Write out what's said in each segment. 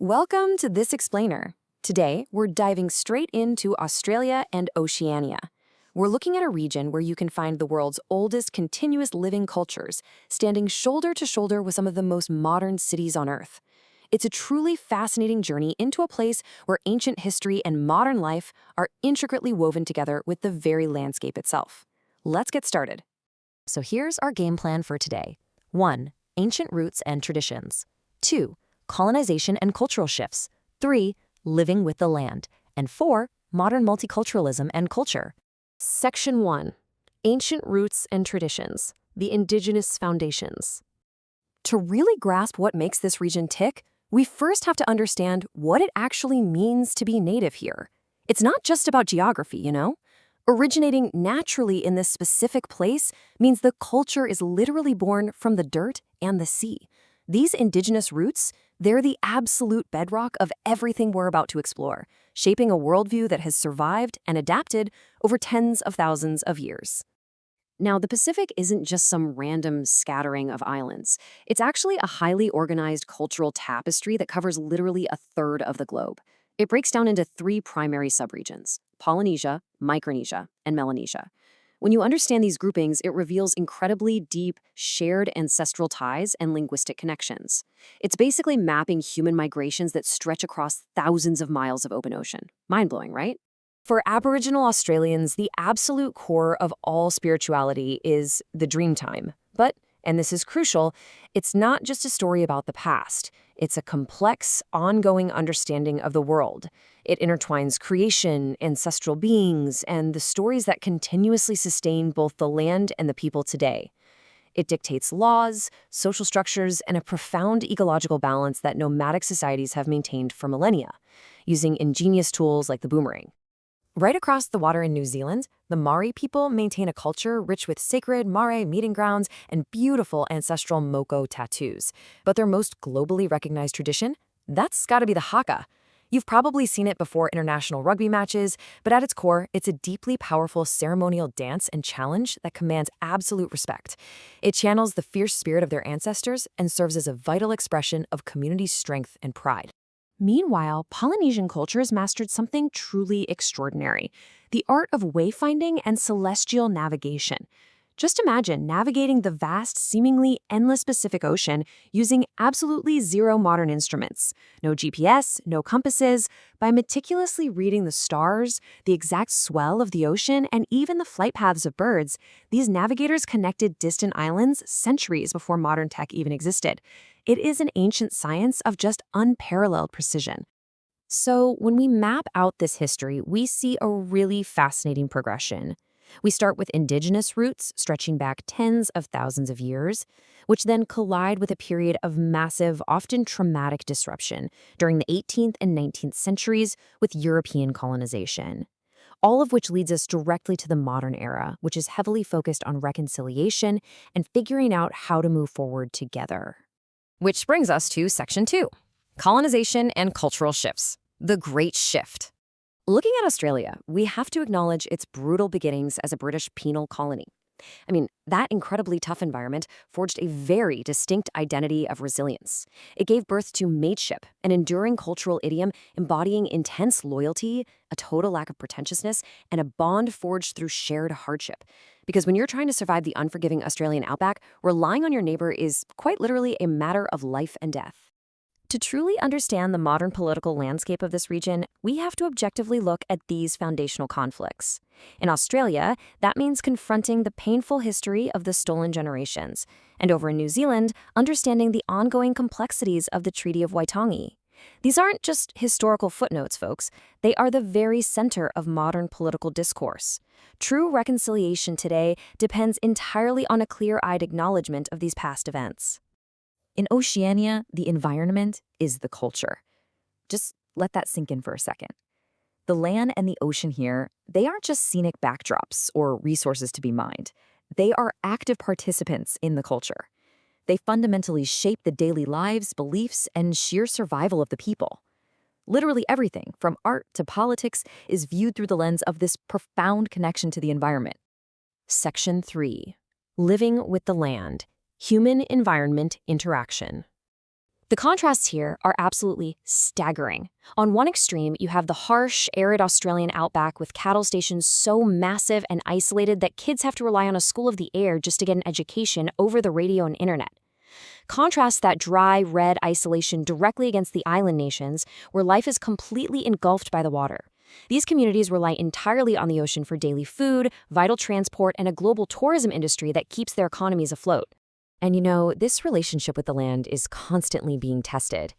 Welcome to This Explainer. Today, we're diving straight into Australia and Oceania. We're looking at a region where you can find the world's oldest continuous living cultures, standing shoulder to shoulder with some of the most modern cities on Earth. It's a truly fascinating journey into a place where ancient history and modern life are intricately woven together with the very landscape itself. Let's get started. So here's our game plan for today. 1. Ancient roots and traditions. 2. Colonization and cultural shifts. 3. Living with the land. And 4. Modern multiculturalism and culture. Section 1. Ancient Roots and Traditions, the Indigenous Foundations. To really grasp what makes this region tick, we first have to understand what it actually means to be native here. It's not just about geography, you know? Originating naturally in this specific place means the culture is literally born from the dirt and the sea. These indigenous roots, they're the absolute bedrock of everything we're about to explore, shaping a worldview that has survived and adapted over tens of thousands of years. Now, the Pacific isn't just some random scattering of islands. It's actually a highly organized cultural tapestry that covers literally a third of the globe. It breaks down into 3 primary subregions: Polynesia, Micronesia, and Melanesia. When you understand these groupings, it reveals incredibly deep, shared ancestral ties and linguistic connections. It's basically mapping human migrations that stretch across thousands of miles of open ocean. Mind-blowing, right? For Aboriginal Australians, the absolute core of all spirituality is the dream time. But, and this is crucial, it's not just a story about the past. It's a complex, ongoing understanding of the world. It intertwines creation, ancestral beings, and the stories that continuously sustain both the land and the people today. It dictates laws, social structures, and a profound ecological balance that nomadic societies have maintained for millennia, using ingenious tools like the boomerang. Right across the water in New Zealand, the Maori people maintain a culture rich with sacred Maori meeting grounds and beautiful ancestral moko tattoos. But their most globally recognized tradition? That's gotta be the haka. You've probably seen it before international rugby matches, but at its core, it's a deeply powerful ceremonial dance and challenge that commands absolute respect. It channels the fierce spirit of their ancestors and serves as a vital expression of community strength and pride. Meanwhile, Polynesian culture has mastered something truly extraordinary: the art of wayfinding and celestial navigation. Just imagine navigating the vast, seemingly endless Pacific Ocean using absolutely zero modern instruments. No GPS, no compasses. By meticulously reading the stars, the exact swell of the ocean, and even the flight paths of birds, these navigators connected distant islands centuries before modern tech even existed. It is an ancient science of just unparalleled precision. So when we map out this history, we see a really fascinating progression. We start with indigenous roots stretching back tens of thousands of years, which then collide with a period of massive, often traumatic disruption during the 18th and 19th centuries with European colonization. All of which leads us directly to the modern era, which is heavily focused on reconciliation and figuring out how to move forward together. Which brings us to Section 2, Colonization and Cultural Shifts, the Great Shift. Looking at Australia, we have to acknowledge its brutal beginnings as a British penal colony. That incredibly tough environment forged a very distinct identity of resilience. It gave birth to mateship, an enduring cultural idiom embodying intense loyalty, a total lack of pretentiousness, and a bond forged through shared hardship. Because when you're trying to survive the unforgiving Australian outback, relying on your neighbor is quite literally a matter of life and death. To truly understand the modern political landscape of this region, we have to objectively look at these foundational conflicts. In Australia, that means confronting the painful history of the stolen generations, and over in New Zealand, understanding the ongoing complexities of the Treaty of Waitangi. These aren't just historical footnotes, folks. They are the very center of modern political discourse. True reconciliation today depends entirely on a clear-eyed acknowledgement of these past events. In Oceania, the environment is the culture. Just let that sink in for a second. The land and the ocean here, they aren't just scenic backdrops or resources to be mined. They are active participants in the culture. They fundamentally shape the daily lives, beliefs, and sheer survival of the people. Literally everything, from art to politics, is viewed through the lens of this profound connection to the environment. Section 3. Living with the land. Human-environment interaction. The contrasts here are absolutely staggering. On one extreme, you have the harsh, arid Australian outback with cattle stations so massive and isolated that kids have to rely on a school of the air just to get an education over the radio and internet. Contrast that dry, red isolation directly against the island nations, where life is completely engulfed by the water. These communities rely entirely on the ocean for daily food, vital transport, and a global tourism industry that keeps their economies afloat. And this relationship with the land is constantly being tested.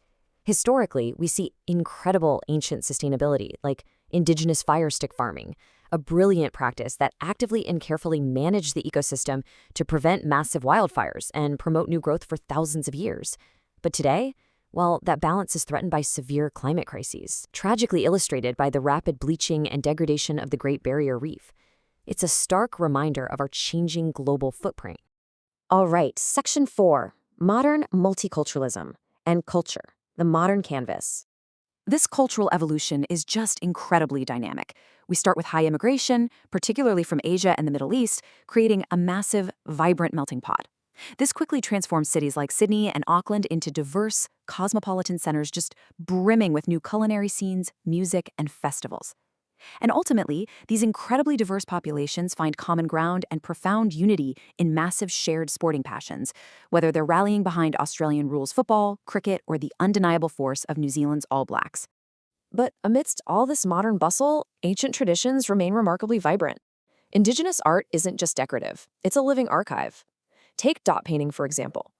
Historically, we see incredible ancient sustainability, like indigenous fire stick farming, a brilliant practice that actively and carefully managed the ecosystem to prevent massive wildfires and promote new growth for thousands of years. But today, well, that balance is threatened by severe climate crises, tragically illustrated by the rapid bleaching and degradation of the Great Barrier Reef. It's a stark reminder of our changing global footprint. All right, Section 4, Modern Multiculturalism and Culture, the Modern Canvas. This cultural evolution is just incredibly dynamic. We start with high immigration, particularly from Asia and the Middle East, creating a massive, vibrant melting pot. This quickly transforms cities like Sydney and Auckland into diverse, cosmopolitan centers just brimming with new culinary scenes, music, and festivals. And ultimately, these incredibly diverse populations find common ground and profound unity in massive shared sporting passions, whether they're rallying behind Australian rules football, cricket, or the undeniable force of New Zealand's All Blacks. But amidst all this modern bustle, ancient traditions remain remarkably vibrant. Indigenous art isn't just decorative, it's a living archive. Take dot painting, for example.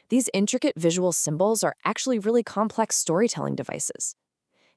These intricate visual symbols are actually really complex storytelling devices.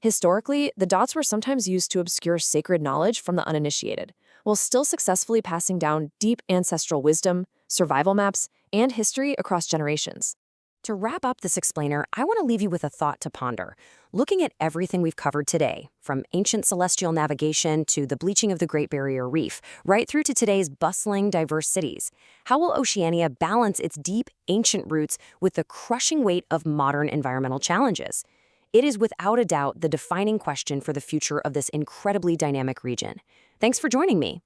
Historically, the dots were sometimes used to obscure sacred knowledge from the uninitiated, while still successfully passing down deep ancestral wisdom, survival maps, and history across generations. To wrap up this explainer, I want to leave you with a thought to ponder. Looking at everything we've covered today, from ancient celestial navigation to the bleaching of the Great Barrier Reef, right through to today's bustling, diverse cities, how will Oceania balance its deep, ancient roots with the crushing weight of modern environmental challenges? It is without a doubt the defining question for the future of this incredibly dynamic region. Thanks for joining me.